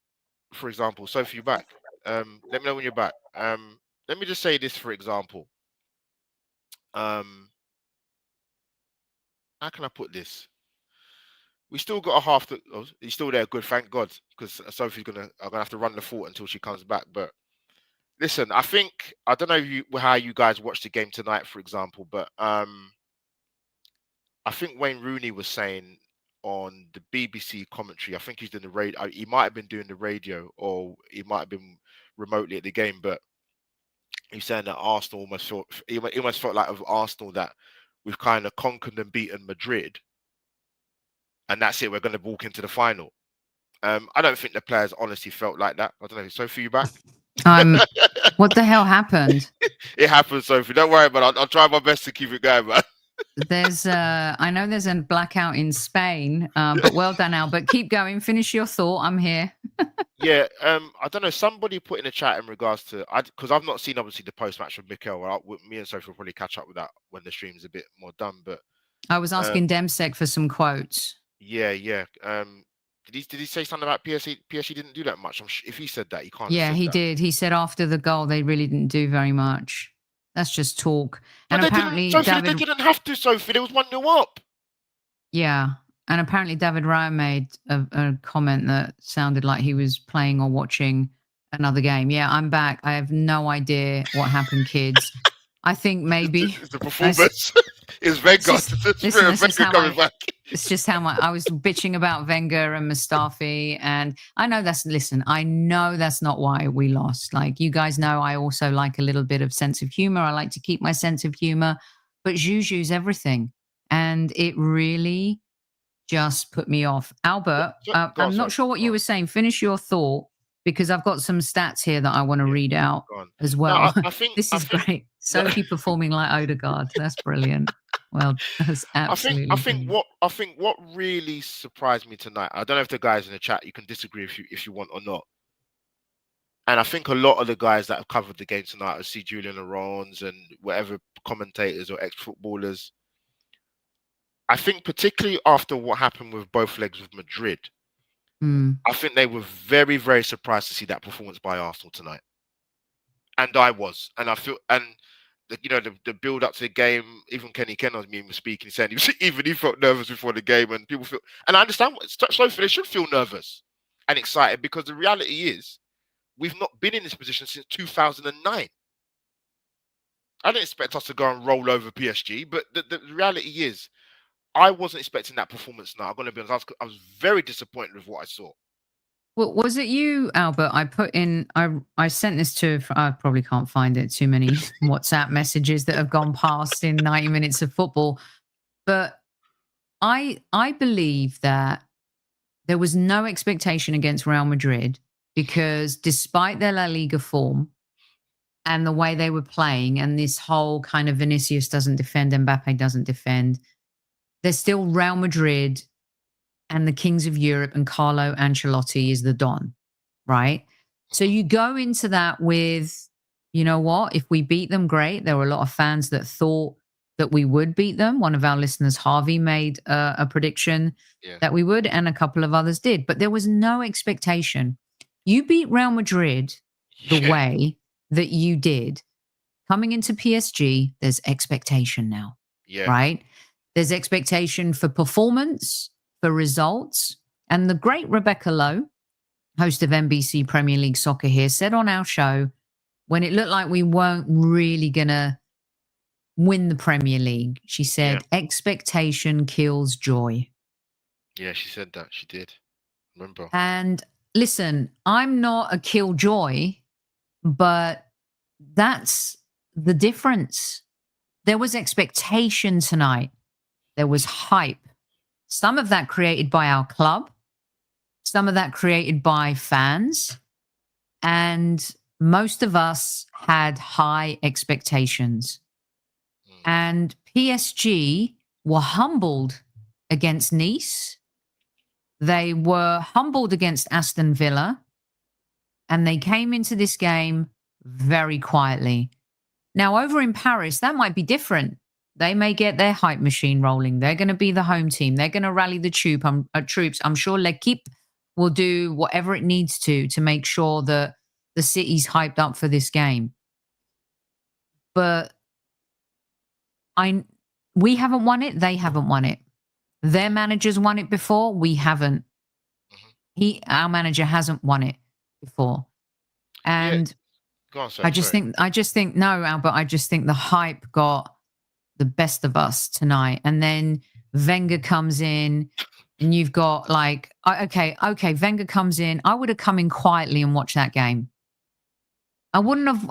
for example. Sophie, you're back. Let me know when you're back. Let me just say this, for example. How can I put this? We still got a half. Oh, he's still there. Good, thank God. Because Sophie's I'm gonna have to run the fort until she comes back. But listen, I don't know how you guys watched the game tonight, for example. But I think Wayne Rooney was saying on the BBC commentary. I think he's doing the radio. He might have been doing the radio, or he might have been remotely at the game. But he's saying that Arsenal almost felt like of Arsenal that we've kind of conquered and beaten Madrid, and that's it. We're going to walk into the final. I don't think the players honestly felt like that. I don't know. Sophie, you back? What the hell happened? It happened, Sophie. Don't worry, but I'll try my best to keep it going, man. I know there's a blackout in Spain, but well done, Albert. Keep going. Finish your thought. I'm here. Yeah, I don't know. Somebody put in a chat in regards to, because I've not seen obviously the post match with Mikel. Me and Sophie will probably catch up with that when the stream's a bit more done. But I was asking Demsek for some quotes. Yeah. Did he say something about PSG didn't do that much? If he said that, he can't. Yeah, he did. He said after the goal they really didn't do very much. That's just talk. And apparently, Sophie, they didn't have to, Sophie. There was 1-0 up. Yeah. And apparently David Raya made a comment that sounded like he was playing or watching another game. Yeah, I'm back. I have no idea what happened, kids. I think maybe... It's the performance. It's Wenger. Coming back. It's just how much I was bitching about Wenger and Mustafi. And I know I know that's not why we lost. Like, you guys know I also like a little bit of sense of humor. I like to keep my sense of humor. But Juju's everything. And it really just put me off. Albert, I'm not sure what you were saying. Finish your thought, because I've got some stats here that I want to read out as well. No, I think this is great. Sophie performing like Odegaard. That's brilliant. Well, that's absolutely. I think what really surprised me tonight. I don't know if the guys in the chat, you can disagree if you want or not. And I think a lot of the guys that have covered the game tonight, I see Julian Laurens and whatever commentators or ex-footballers. I think particularly after what happened with both legs with Madrid, I think they were very, very surprised to see that performance by Arsenal tonight. And I was. And I feel, and the build up to the game, even Kenny Kenner's was speaking, saying he felt nervous before the game, and people feel, and I understand Sophie, they should feel nervous and excited, because the reality is we've not been in this position since 2009. I didn't expect us to go and roll over PSG, but the reality is I wasn't expecting that performance now. I'm going to be honest. I was very disappointed with what I saw. Well, was it you, Albert? I sent this to, I probably can't find it, too many WhatsApp messages that have gone past in 90 minutes of football. But I believe that there was no expectation against Real Madrid, because despite their La Liga form and the way they were playing, and this whole kind of Vinicius doesn't defend, Mbappe doesn't defend, they're still Real Madrid and the kings of Europe, and Carlo Ancelotti is the Don, right? So you go into that with, you know what, if we beat them, great. There were a lot of fans that thought that we would beat them. One of our listeners, Harvey, made a prediction that we would, and a couple of others did. But there was no expectation. You beat Real Madrid the way that you did. Coming into PSG, there's expectation now, right? There's expectation for performance, for results. And the great Rebecca Lowe, host of NBC Premier League Soccer here, said on our show, when it looked like we weren't really going to win the Premier League, she said, expectation kills joy. Yeah, she said that. She did. Remember. And listen, I'm not a killjoy, but that's the difference. There was expectation tonight. There was hype. Some of that created by our club, some of that created by fans, and most of us had high expectations. And PSG were humbled against Nice. They were humbled against Aston Villa. And they came into this game very quietly. Now, over in Paris, that might be different. They may get their hype machine rolling. They're going to be the home team. They're going to rally the troops. I'm sure L'Equipe will do whatever it needs to make sure that the city's hyped up for this game. But we haven't won it. They haven't won it. Their managers won it before. We haven't. Our manager hasn't won it before. And Yeah. Go on, sir, I just think no, Albert, I just think the hype got the best of us tonight. And then Wenger comes in and you've got like, okay, Wenger comes in. I would have come in quietly and watched that game. I wouldn't have.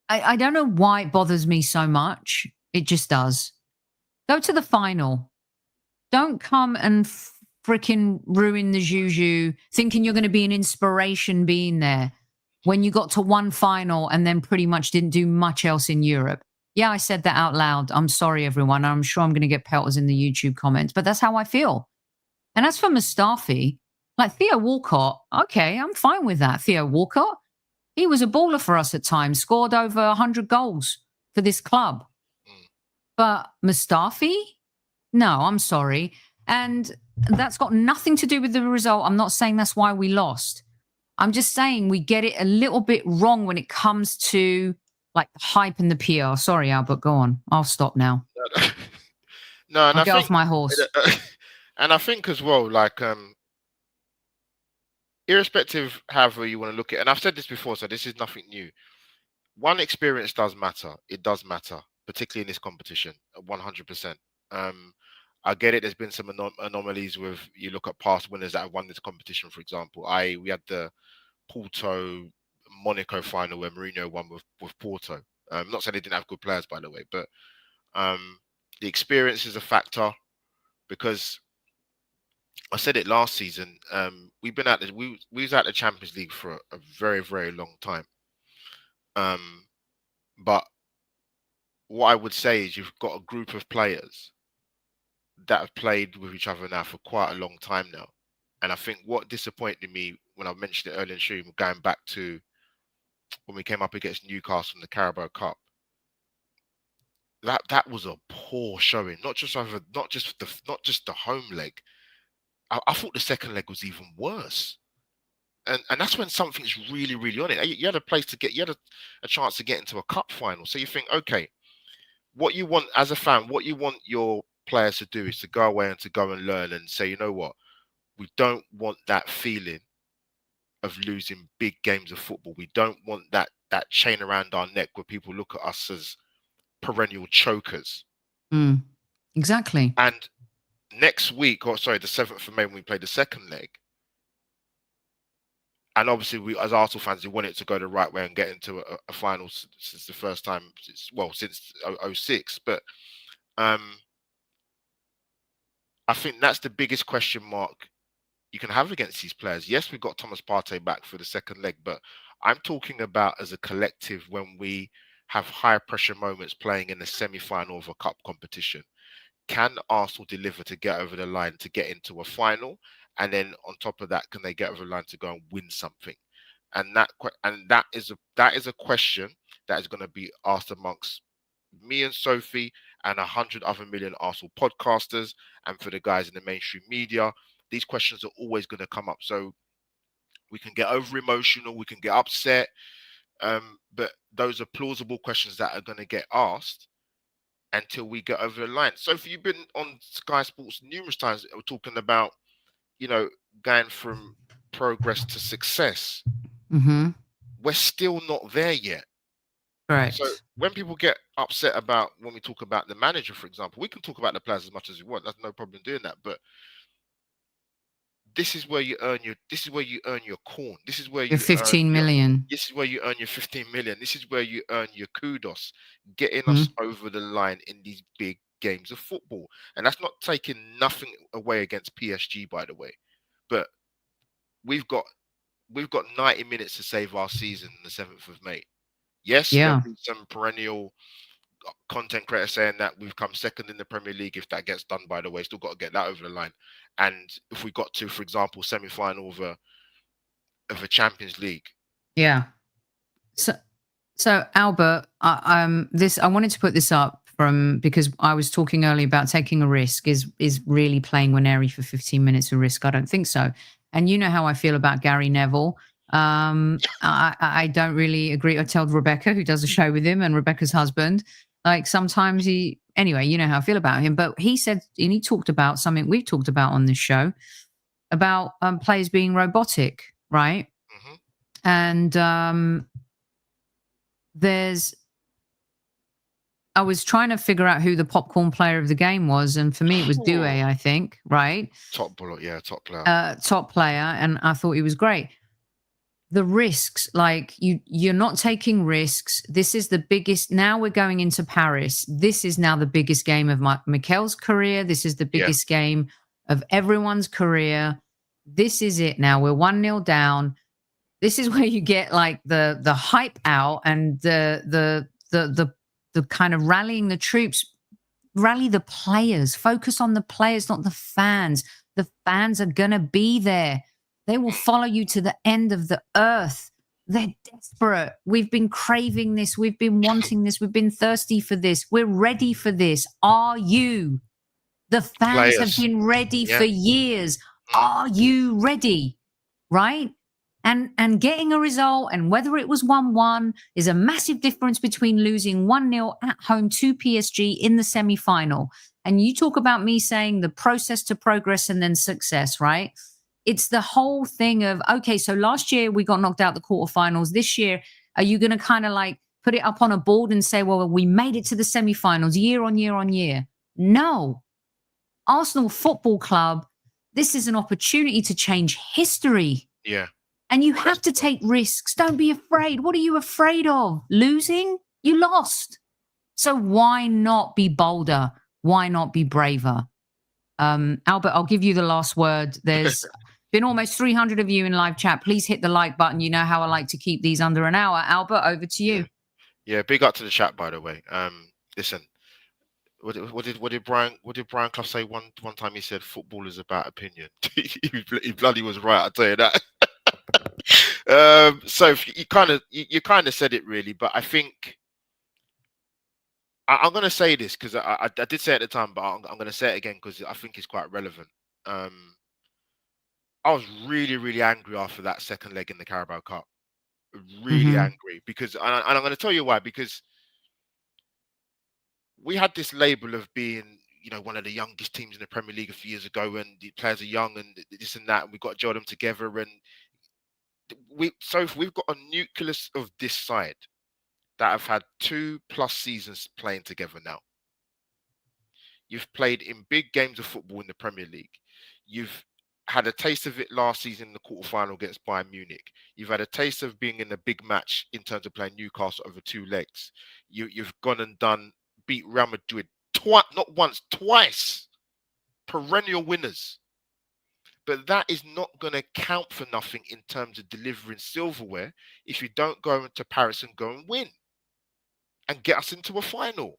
I don't know why it bothers me so much. It just does. Go to the final. Don't come and freaking ruin the juju thinking you're going to be an inspiration being there when you got to one final and then pretty much didn't do much else in Europe. Yeah, I said that out loud. I'm sorry, everyone. I'm sure I'm going to get pelters in the YouTube comments, but that's how I feel. And as for Mustafi, like Theo Walcott, okay, I'm fine with that. Theo Walcott, he was a baller for us at times, scored over 100 goals for this club. But Mustafi? No, I'm sorry. And that's got nothing to do with the result. I'm not saying that's why we lost. I'm just saying we get it a little bit wrong when it comes to like the hype and the PR. Sorry, Albert, go on. I'll stop now. No, and I'll get off my horse. And I think as well, like, irrespective however you want to look at it, and I've said this before, so this is nothing new. One experience does matter. It does matter, particularly in this competition, 100%. I get it. There's been some anomalies with, you look at past winners that have won this competition, for example. We had the Porto Monaco final where Mourinho won with Porto. Not saying they didn't have good players, by the way, but the experience is a factor, because I said it last season. We've been we was at the Champions League for a very, very long time. But what I would say is you've got a group of players that have played with each other now for quite a long time now. And I think what disappointed me when I mentioned it earlier in the stream, going back to when we came up against Newcastle in the Carabao Cup, that was a poor showing. Not just the home leg. I thought the second leg was even worse. And that's when something's really, really on it. You had a chance to get into a cup final. So you think, okay, what you want as a fan, what you want your players to do is to go away and to go and learn and say, you know what, we don't want that feeling of losing big games of football. We don't want that chain around our neck where people look at us as perennial chokers. Exactly. And next week, the 7th of May, when we play the second leg, and obviously we, as Arsenal fans, we want it to go the right way and get into a final since the first time, since 06. But I think that's the biggest question mark you can have against these players. Yes, we've got Thomas Partey back for the second leg, but I'm talking about as a collective when we have high pressure moments playing in the semi-final of a cup competition. Can Arsenal deliver to get over the line to get into a final? And then on top of that, can they get over the line to go and win something? And that is a question that is going to be asked amongst me and Sophie and 100 other million Arsenal podcasters, and for the guys in the mainstream media. These questions are always going to come up. So we can get over emotional, we can get upset, but those are plausible questions that are going to get asked until we get over the line. Sophie, you've been on Sky Sports numerous times. We're talking about, going from progress to success. We're still not there yet. Correct. So when people get upset about, when we talk about the manager, for example, we can talk about the players as much as we want. That's no problem doing that. But this is where you earn your corn. This is where Your you earn 15 million. this is where you earn your 15 million. This is where you earn your kudos, getting Hmm. us over the line in these big games of football. And that's not taking nothing away against PSG, by the way. But we've got 90 minutes to save our season on the 7th of May. Yes, Yeah. there'll be some perennial content creator saying that we've come second in the Premier League. If that gets done, by the way, still got to get that over the line. And if we got to, for example, semi-final of a Champions League. Yeah. So Albert, I wanted to put this up because I was talking earlier about taking a risk. Is really playing Waneri for 15 minutes a risk? I don't think so. And you know how I feel about Gary Neville. I don't really agree. I told Rebecca, who does a show with him, and Rebecca's husband, like sometimes anyway, you know how I feel about him. But he said, and he talked about something we've talked about on this show about players being robotic, right? Mm-hmm. And I was trying to figure out who the popcorn player of the game was, and for me it was Doué, I think, right? Top player. Top player, and I thought he was great. The risks, like you're not taking risks. This is the biggest. Now we're going into Paris. This is now the biggest game of Mikel's career. This is the biggest game of everyone's career. This is it now. We're 1-0 down. This is where you get like the hype out and the kind of rallying the troops, rally the players, focus on the players, not the fans. The fans are going to be there. They will follow you to the end of the earth. They're desperate. We've been craving this. We've been wanting this. We've been thirsty for this. We're ready for this. Are you? The fans have been ready for years. Are you ready? Right? And getting a result, and whether it was 1-1, is a massive difference between losing 1-0 at home to PSG in the semi-final. And you talk about me saying the process to progress and then success, right? It's the whole thing of, okay, so last year we got knocked out the quarterfinals. This year, are you going to kind of like put it up on a board and say, well, we made it to the semi-finals year on year on year? No. Arsenal Football Club, this is an opportunity to change history. Yeah. And you have to take risks. Don't be afraid. What are you afraid of? Losing? You lost. So why not be bolder? Why not be braver? Albert, I'll give you the last word. There's been almost 300 of you in live chat. Please hit the like button. You know how I like to keep these under an hour. Albert, over to you. Yeah, big up to the chat, by the way. Listen, what did Brian Clough say one time? He said football is about opinion. He bloody was right, I'll tell you that. So you kind of said it really, but I think I'm going to say this because I did say it at the time, but I'm going to say it again because I think it's quite relevant. I was really, really angry after that second leg in the Carabao Cup. Really angry because, and I'm going to tell you why, because we had this label of being, one of the youngest teams in the Premier League a few years ago, and the players are young and this and that, and we got to gel them together. And we've got a nucleus of this side that have had 2+ seasons playing together now. You've played in big games of football in the Premier League. You've had a taste of it last season in the quarterfinal against Bayern Munich. You've had a taste of being in a big match in terms of playing Newcastle over 2 legs. You've gone and beat Real Madrid not once, twice. Perennial winners. But that is not going to count for nothing in terms of delivering silverware if you don't go into Paris and go and win and get us into a final.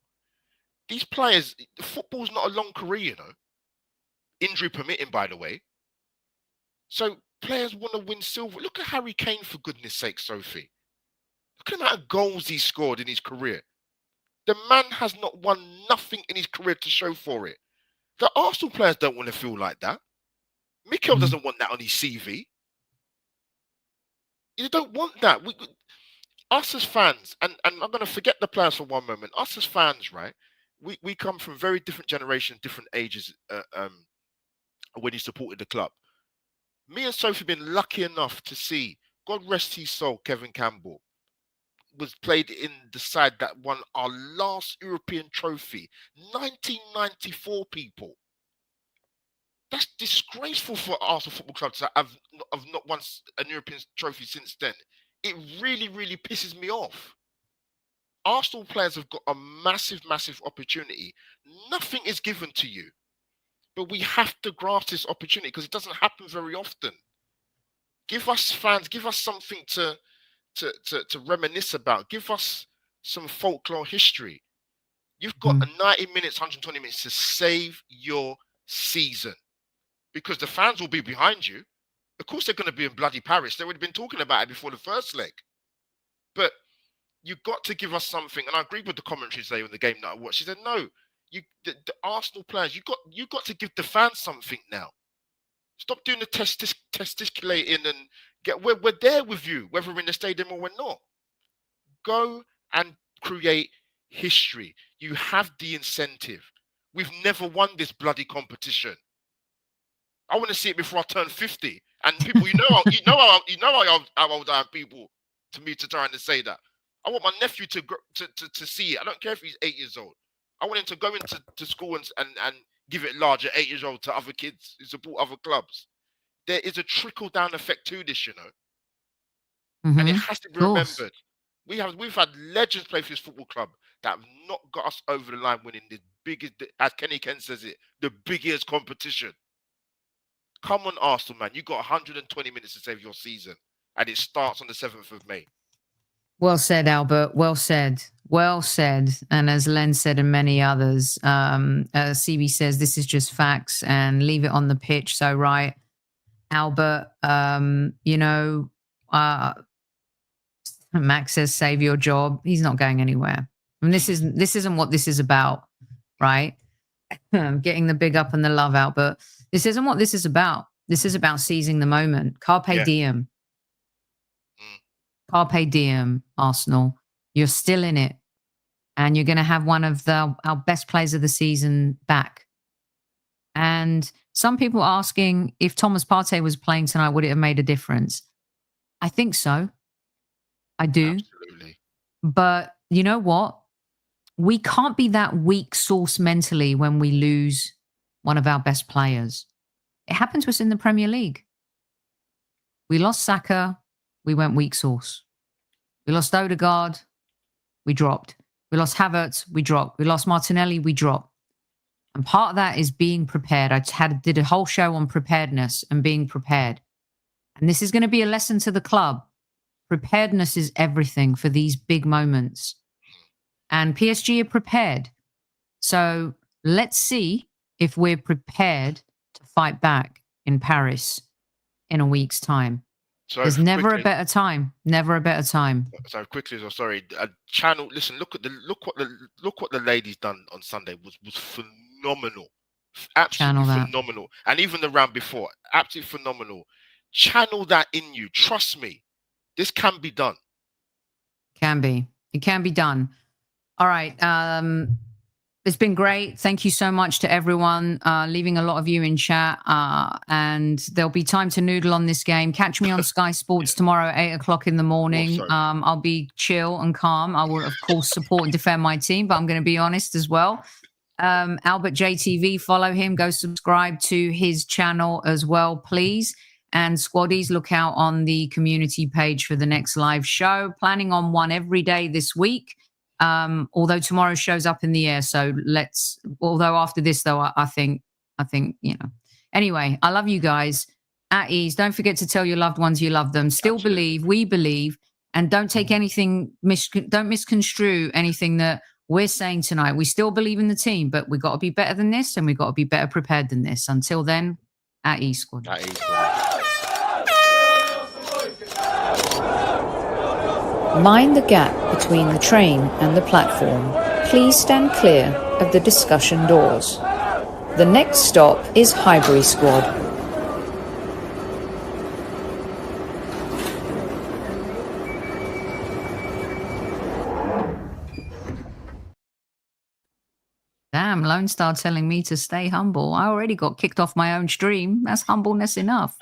These players, football's not a long career, Injury permitting, by the way. So players want to win silver. Look at Harry Kane, for goodness sake, Sophie. Look at the amount of goals he scored in his career. The man has not won nothing in his career to show for it. The Arsenal players don't want to feel like that. Mikel doesn't want that on his CV. You don't want that. Us as fans, and I'm going to forget the players for one moment. Us as fans, right? We come from very different generations, different ages when you supported the club. Me and Sophie have been lucky enough to see, God rest his soul, Kevin Campbell, was played in the side that won our last European trophy, 1994, people. That's disgraceful for Arsenal Football Club to have not won an European trophy since then. It really, really pisses me off. Arsenal players have got a massive, massive opportunity. Nothing is given to you. But we have to grasp this opportunity because it doesn't happen very often. Give us fans, give us something to reminisce about. Give us some folklore history. You've got 90 minutes, 120 minutes to save your season because the fans will be behind you. Of course, they're going to be in bloody Paris. They would have been talking about it before the first leg. But you've got to give us something. And I agree with the commentary today on the game that I watched. She said, no, the Arsenal players, you got to give the fans something now. Stop doing the testiculating and we're there with you, whether we're in the stadium or we're not. Go and create history. You have the incentive. We've never won this bloody competition. I want to see it before I turn 50. And people, how old I am, people, to me to try and say that. I want my nephew to see it. I don't care if he's 8 years old. I want him to go into school and give it large at 8 years old to other kids who support other clubs. There is a trickle down effect to this, and it has to be remembered. We've had legends play for this football club that have not got us over the line winning the biggest, as Kenny Ken says it, the biggest competition. Come on, Arsenal, man. You got 120 minutes to save your season, and it starts on the 7th of May. Well said, Albert. Well said. Well said. And as Len said and many others, CB says this is just facts and leave it on the pitch. So, right, Albert, Max says save your job. He's not going anywhere. I mean, this isn't what this is about, right? Getting the big up and the love out, but this isn't what this is about. This is about seizing the moment. Carpe diem. Carpe diem, Arsenal. You're still in it. And you're going to have one of our best players of the season back. And some people are asking if Thomas Partey was playing tonight, would it have made a difference? I think so. I do. Absolutely. But you know what? We can't be that weak sauce mentally when we lose one of our best players. It happened to us in the Premier League. We lost Saka. We went weak sauce. We lost Odegaard. We dropped. We lost Havertz. We dropped. We lost Martinelli. We dropped. And part of that is being prepared. I did a whole show on preparedness and being prepared. And this is going to be a lesson to the club. Preparedness is everything for these big moments. And PSG are prepared. So let's see if we're prepared to fight back in Paris in a week's time. So there's never a better time. Never a better time. So quickly, channel. Listen, look what the ladies done on Sunday was phenomenal, absolutely phenomenal. And even the round before, absolutely phenomenal. Channel that in you. Trust me, this can be done. Can be. It can be done. All right. It's been great. Thank you so much to everyone, leaving a lot of you in chat. And there'll be time to noodle on this game. Catch me on Sky Sports tomorrow at 8 o'clock in the morning. I'll be chill and calm. I will, of course, support and defend my team, but I'm going to be honest as well. Albert JTV, follow him. Go subscribe to his channel as well, please. And squaddies, look out on the community page for the next live show. Planning on one every day this week. Although tomorrow show's up in the air, so although after this though, I think, anyway, I love you guys. At ease. Don't forget to tell your loved ones you love them. Still believe, we believe, and don't take anything, don't misconstrue anything that we're saying tonight. We still believe in the team, but we've got to be better than this and we've got to be better prepared than this. Until then, at ease, squad. At ease, squad. Mind the gap between the train and the platform. Please stand clear of the discussion doors. The next stop is Highbury Squad. Damn, Lone Star telling me to stay humble. I already got kicked off my own stream. That's humbleness enough.